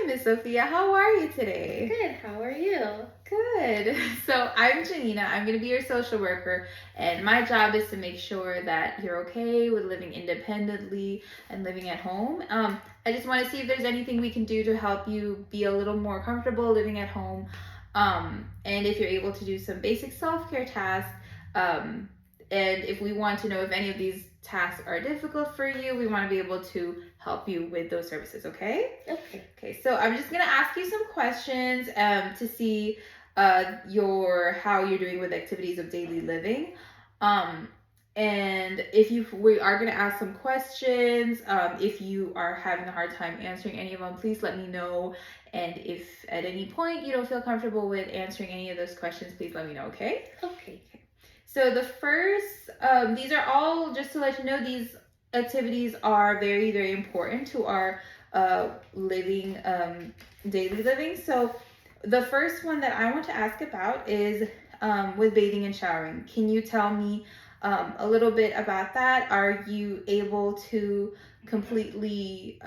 Hi, Miss Sophia. How are you today? Good, how are you? Good. So I'm Janina. I'm going to be your social worker, and my job is to make sure that you're okay with living independently and living at home. I just want to see if there's anything we can do to help you be a little more comfortable living at home, and if you're able to do some basic self-care tasks. Um, and if we want to know if any of these tasks are difficult for you, we want to be able to help you with those services, okay? Okay. Okay, so I'm just gonna ask you some questions to see how you're doing with activities of daily living. Um, and we are gonna ask some questions. If you are having a hard time answering any of them, please let me know. And if at any point you don't feel comfortable with answering any of those questions, please let me know, okay? Okay. So the first, these are all, just to let you know, these activities are very, very important to our living, daily living. So the first one that I want to ask about is with bathing and showering. Can you tell me a little bit about that? Are you able to completely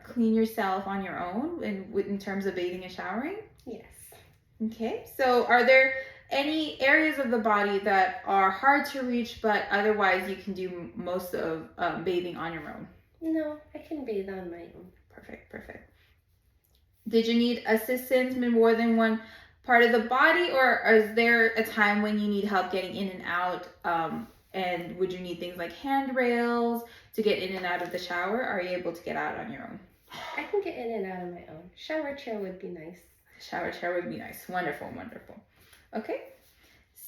clean yourself on your own in terms of bathing and showering? Yes. Okay, so are there any areas of the body that are hard to reach, but otherwise you can do most of bathing on your own? No, I can bathe on my own. Perfect, perfect. Did you need assistance in more than one part of the body, or is there a time when you need help getting in and out? And would you need things like handrails to get in and out of the shower? Or are you able to get out on your own? I can get in and out on my own. Shower chair would be nice. Shower chair would be nice. Wonderful, wonderful. Okay.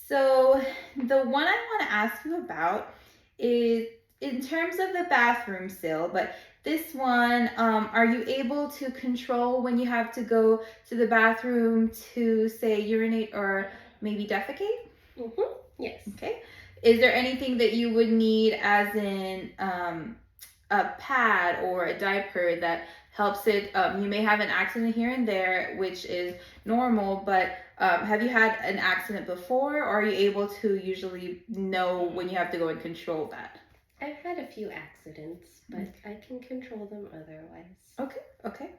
So the one I want to ask you about is in terms of the bathroom still, but this one, are you able to control when you have to go to the bathroom to say urinate or maybe defecate? Mm-hmm. Yes. Okay. Is there anything that you would need as in a pad or a diaper that helps it? You may have an accident here and there, which is normal, but have you had an accident before, or are you able to usually know when you have to go and control that? I've had a few accidents, but I can control them otherwise. Okay, okay.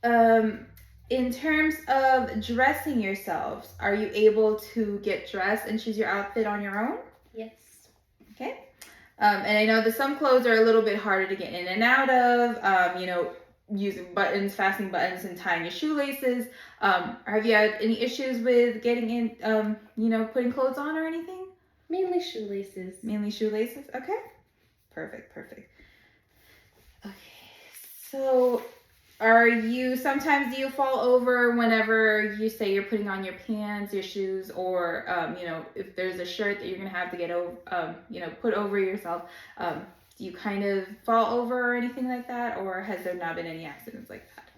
Um, in terms of dressing yourselves, are you able to get dressed and choose your outfit on your own? Yes. Okay. And I know that some clothes are a little bit harder to get in and out of, using buttons, fastening buttons, and tying your shoelaces. Have you had any issues with getting in, putting clothes on or anything? Mainly shoelaces. Mainly shoelaces? Okay. Perfect, perfect. Okay. So sometimes do you fall over whenever you say you're putting on your pants, your shoes, or, if there's a shirt that you're going to have to get over, put over yourself, do you kind of fall over or anything like that? Or has there not been any accidents like that?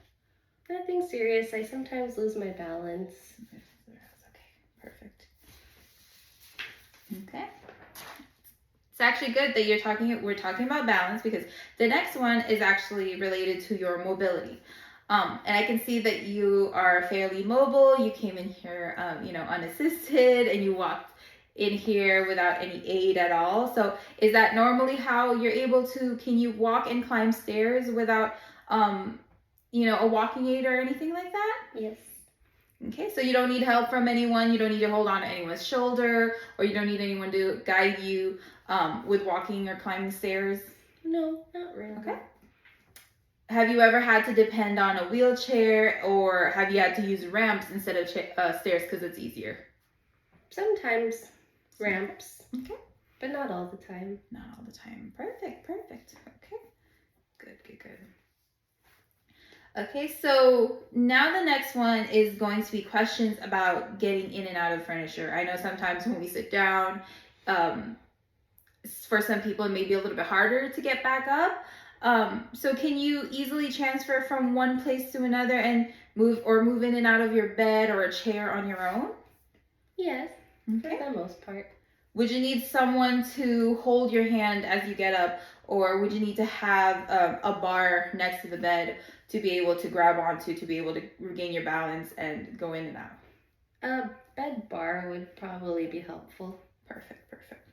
Nothing serious. I sometimes lose my balance. Okay, perfect. Okay. It's actually good that we're talking about balance, because the next one is actually related to your mobility. And I can see that you are fairly mobile. You came in here, unassisted, and you walked in here without any aid at all. So is that normally how you're able to, can you walk and climb stairs without, a walking aid or anything like that? Yes. Okay, so you don't need help from anyone. You don't need to hold on to anyone's shoulder, or you don't need anyone to guide you with walking or climbing stairs? No, not really. Okay. Have you ever had to depend on a wheelchair, or have you had to use ramps instead of stairs because it's easier? Sometimes ramps. Okay. But not all the time. Not all the time. Perfect, perfect. Okay. Good, good, good. Okay, so now the next one is going to be questions about getting in and out of furniture. I know sometimes when we sit down, for some people it may be a little bit harder to get back up. So can you easily transfer from one place to another and move in and out of your bed or a chair on your own? Yes, Okay. for the most part. Would you need someone to hold your hand as you get up, or would you need to have a bar next to the bed to be able to grab onto, to be able to regain your balance and go in and out? A bed bar would probably be helpful. Perfect, perfect.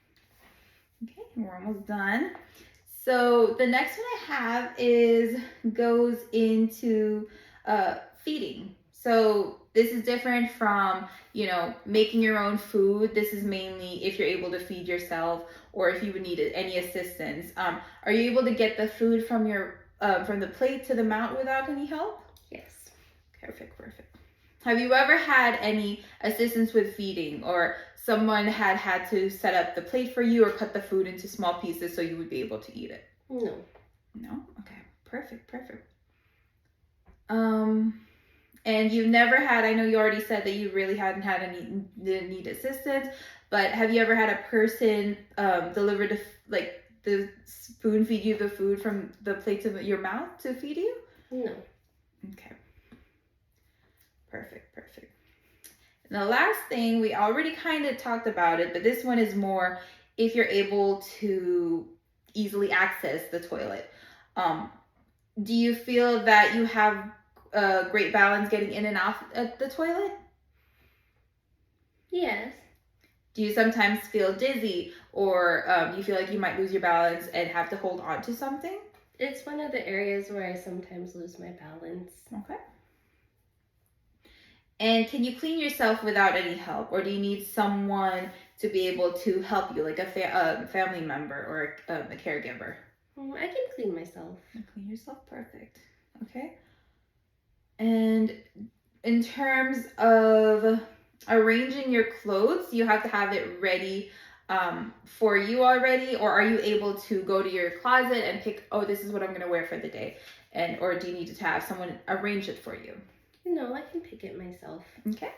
Okay, we're almost done. So the next one I have is goes into feeding. So this is different from, making your own food. This is mainly if you're able to feed yourself or if you would need any assistance. Are you able to get the food from the plate to the mouth without any help? Yes. Perfect, perfect. Have you ever had any assistance with feeding, or someone had to set up the plate for you or cut the food into small pieces so you would be able to eat it? No. No? Okay. Perfect, perfect. And you've never had, I know you already said that you really hadn't had any didn't need assistance, but have you ever had a person deliver the spoon feed you the food from the plate to your mouth to feed you? No. Okay. Perfect, perfect. And the last thing, we already kind of talked about it, but this one is more if you're able to easily access the toilet. Do you feel that you have a great balance getting in and out of the toilet? Yes. Do you sometimes feel dizzy, or you feel like you might lose your balance and have to hold on to something? It's one of the areas where I sometimes lose my balance. Okay. And can you clean yourself without any help, or do you need someone to be able to help you, like a family member or a caregiver? I can clean myself. You clean yourself, perfect. Okay. And in terms of arranging your clothes, you have to have it ready for you already, or are you able to go to your closet and pick, oh, this is what I'm going to wear for the day, or do you need to have someone arrange it for you? No, I can pick it myself. Okay.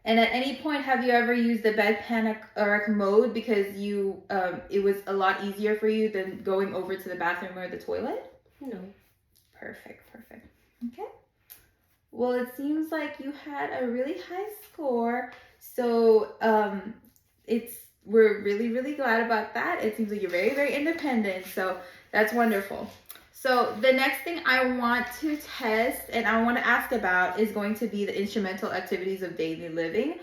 And at any point, have you ever used the bedpan or commode because it was a lot easier for you than going over to the bathroom or the toilet? No. Perfect, perfect. Okay. Well, it seems like you had a really high score, so we're really, really glad about that. It seems like you're very, very independent, so that's wonderful. So the next thing I want to test and I want to ask about is going to be the instrumental activities of daily living.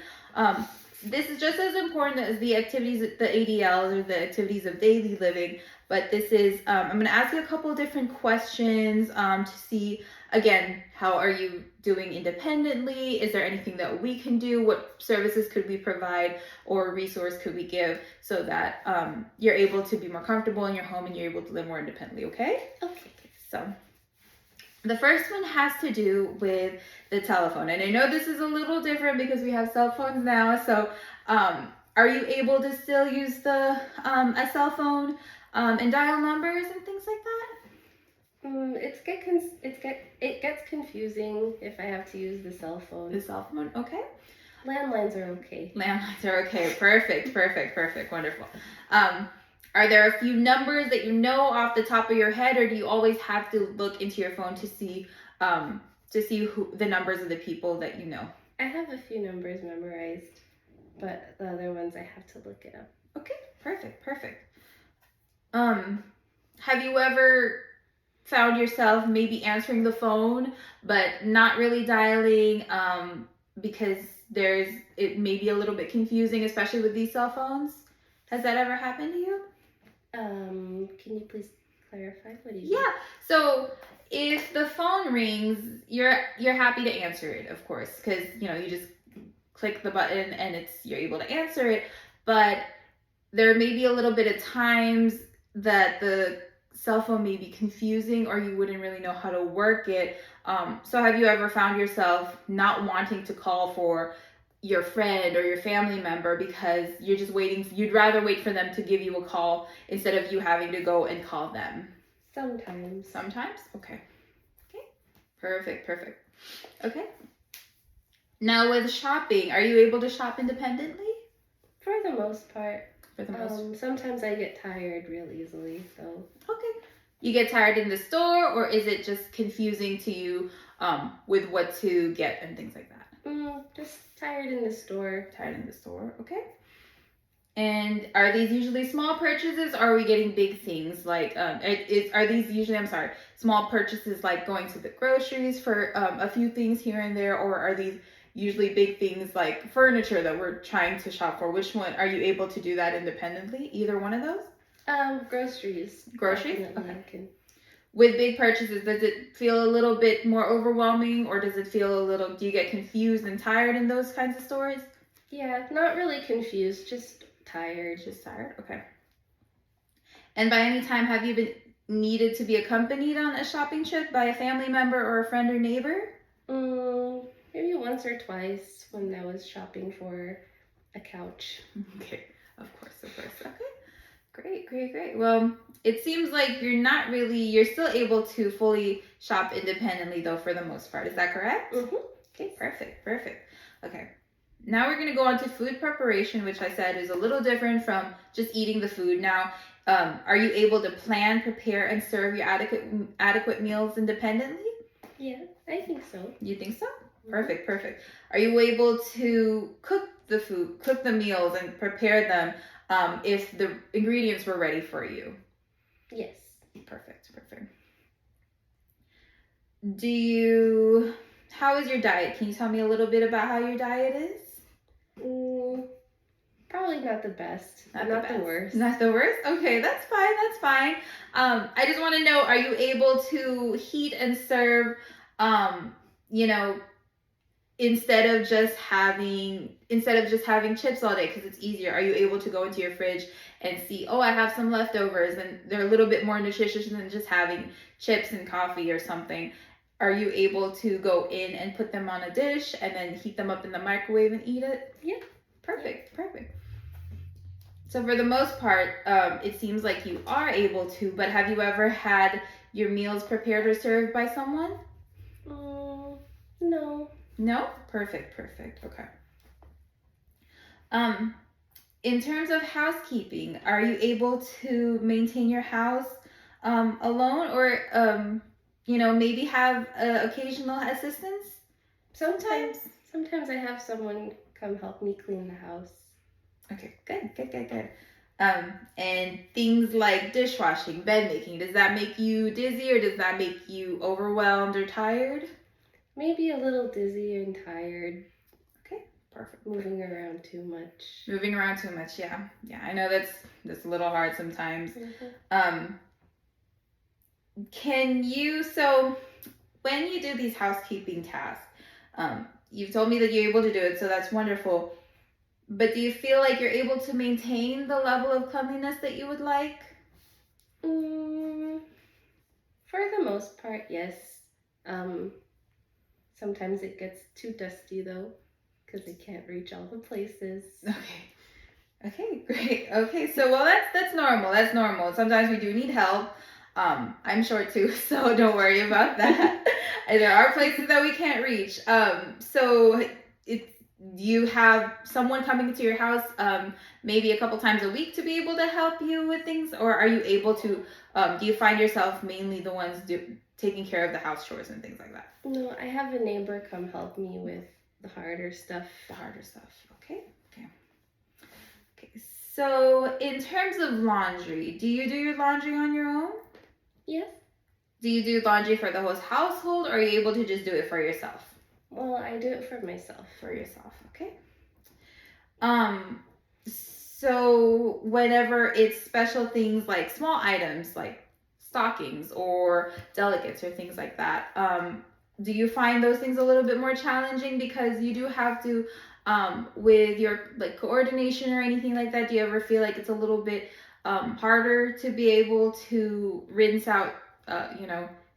This is just as important as the activities, the ADLs, or the activities of daily living, but this is, I'm going to ask you a couple of different questions to see, again, how are you doing independently? Is there anything that we can do? What services could we provide or resource could we give so that you're able to be more comfortable in your home and you're able to live more independently, okay? Okay. So the first one has to do with the telephone. And I know this is a little different because we have cell phones now. So are you able to still use a cell phone and dial numbers and things like that? It gets confusing if I have to use the cell phone. The cell phone, okay. Landlines are okay. Landlines are okay. Perfect, perfect, perfect. Wonderful. Are there a few numbers that you know off the top of your head, or do you always have to look into your phone to see the numbers of the people that you know? I have a few numbers memorized, but the other ones I have to look it up. Okay, perfect, perfect. Have you ever found yourself maybe answering the phone but not really dialing because it may be a little bit confusing, especially with these cell phones? Has that ever happened to you? Can you please clarify what you? Yeah. So if the phone rings, you're happy to answer it, of course, because you just click the button and you're able to answer it. But there may be a little bit of times that the cell phone may be confusing or you wouldn't really know how to work it. So have you ever found yourself not wanting to call for your friend or your family member because you're just waiting, you'd rather wait for them to give you a call instead of you having to go and call them? Sometimes. Sometimes? Okay. Okay. Perfect, perfect. Okay. Now with shopping, are you able to shop independently? For the most part. For the most sometimes I get tired real easily, so. Okay. You get tired in the store, or is it just confusing to you with what to get and things like that? Just tired in the store. Tired in the store, okay. And are these usually small purchases, or are we getting big things like are these usually, small purchases like going to the groceries for a few things here and there, or are these usually big things like furniture that we're trying to shop for? Which one are you able to do that independently? Either one of those? Groceries. Groceries? Definitely Okay. I can. With big purchases, does it feel a little bit more overwhelming, or does it feel a little, do you get confused and tired in those kinds of stores? Yeah, not really confused, just tired. Just tired? Okay. And by any time, have you been needed to be accompanied on a shopping trip by a family member or a friend or neighbor? Maybe once or twice when I was shopping for a couch. Okay, of course, of course. Okay, great, great, great. Well, it seems like you're still able to fully shop independently though for the most part. Is that correct? Mm-hmm. Okay, perfect, perfect. Okay. Now we're going to go on to food preparation, which I said is a little different from just eating the food. Now, are you able to plan, prepare, and serve your adequate meals independently? Yeah, I think so. You think so? Perfect, perfect. Are you able to cook the food, cook the meals, and prepare them if the ingredients were ready for you? Yes. Perfect, perfect. How is your diet? Can you tell me a little bit about how your diet is? Probably not the best. Not the worst. Not the worst? Okay, that's fine, that's fine. I just want to know, are you able to heat and serve, you know, instead of just having chips all day because it's easier? Are you able to go into your fridge and see, oh, I have some leftovers and they're a little bit more nutritious than just having chips and coffee or something? Are you able to go in and put them on a dish and then heat them up in the microwave and eat it? Yeah. Perfect, perfect. So for the most part, it seems like you are able to, but have you ever had your meals prepared or served by someone? No. No? Perfect, perfect. Okay. In terms of housekeeping, are you able to maintain your house alone, or maybe have occasional assistance? Sometimes. Sometimes I have someone come help me clean the house. Okay, good. And things like dishwashing, bed making, does that make you dizzy or does that make you overwhelmed or tired? Maybe a little dizzy and tired. Okay, perfect. Moving around too much. Moving around too much, yeah. Yeah, I know that's a little hard sometimes. Mm-hmm. So when you do these housekeeping tasks, you've told me that you're able to do it, so that's wonderful. But do you feel like you're able to maintain the level of cleanliness that you would like? For the most part, yes. Sometimes it gets too dusty though, because I can't reach all the places. Okay, great. Okay, so well, that's normal. That's normal. Sometimes we do need help. I'm short too, so don't worry about that. There are places that we can't reach. So do you have someone coming into your house maybe a couple times a week to be able to help you with things, or are you able to? Do you find yourself mainly the ones taking care of the house chores and things like that? No, I have a neighbor come help me with the harder stuff. Okay. So in terms of laundry, do you do your laundry on your own? Yes. Do you do laundry for the whole household, or are you able to just do it for yourself? Well, I do it for myself. Okay. So whenever it's special things like small items like stockings or delicates or things like that, do you find those things a little bit more challenging because you do have to with your like coordination or anything like that? Do you ever feel like it's a little bit harder to be able to rinse out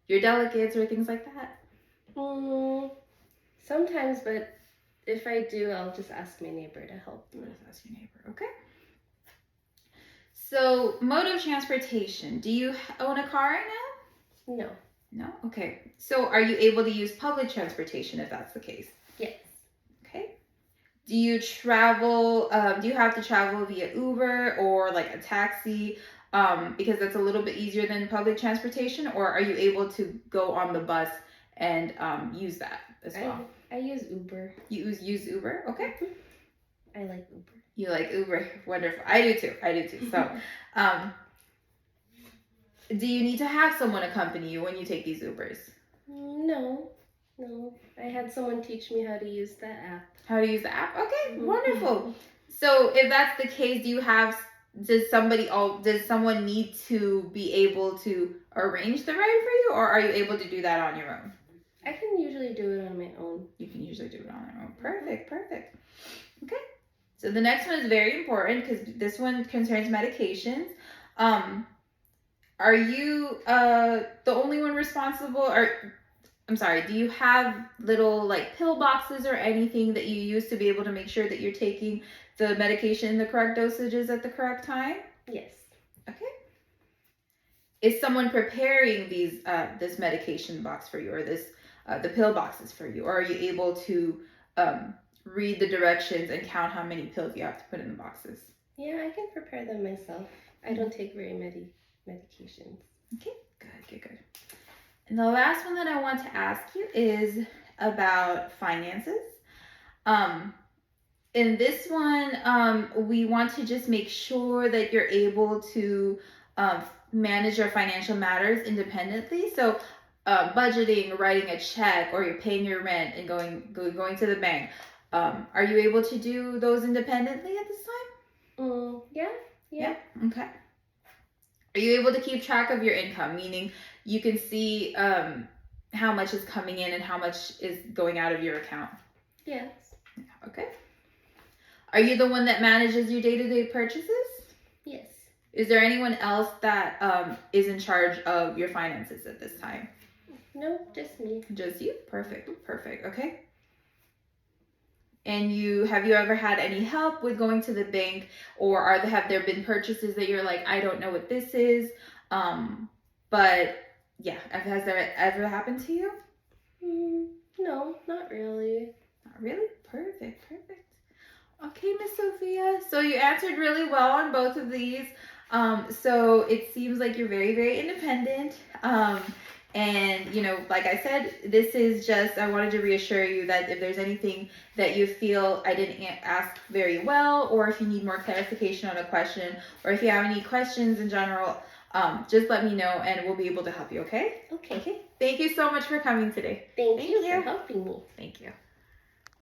your delicates or things like that? Sometimes, but if I do, I'll just ask my neighbor to help me. Ask your neighbor. Okay. So mode of transportation, do you own a car right now? No? Okay. So are you able to use public transportation if that's the case? Yes. Okay. Do you travel, do you have to travel via Uber or like a taxi because that's a little bit easier than public transportation, or are you able to go on the bus and use that as well? I use Uber. You use Uber? Okay. I like Uber. You like Uber? Wonderful. I do too. So, do you need to have someone accompany you when you take these Ubers? No. I had someone teach me how to use the app. How to use the app? Okay, wonderful. So if that's the case, do you have does someone need to be able to arrange the ride for you, or are you able to do that on your own? I can usually do it on my own. You can usually do it on your own. Perfect, perfect. Okay. So the next one is very important because this one concerns medications. Are you the only one responsible, or I'm sorry, do you have little like pill boxes or anything that you use to be able to make sure that you're taking the medication in the correct dosages at the correct time? Yes. Okay. Is someone preparing this medication box for you, or this the pill boxes for you, or are you able to read the directions and count how many pills you have to put in the boxes? Yeah, I can prepare them myself. I don't take very many medications. Okay, good. And the last one that I want to ask you is about finances. In this one, we want to just make sure that you're able to manage your financial matters independently. So, budgeting, writing a check, or you're paying your rent and going to the bank. Are you able to do those independently at this time? Yeah. Okay. Are you able to keep track of your income? Meaning, you can see how much is coming in and how much is going out of your account. Yes. Okay. Are you the one that manages your day-to-day purchases? Yes. Is there anyone else that is in charge of your finances at this time? No, just me. Just you? Perfect. Okay. And have you ever had any help with going to the bank, or have there been purchases that you're like, I don't know what this is? But yeah, has that ever happened to you? No, not really. Not really? Perfect. Okay, Miss Sophia. So you answered really well on both of these. So it seems like you're very, very independent. And like I said, this is just, I wanted to reassure you that if there's anything that you feel I didn't ask very well, or if you need more clarification on a question, or if you have any questions in general, just let me know and we'll be able to help you, okay? Okay. Thank you so much for coming today. Thank you for helping me. Thank you.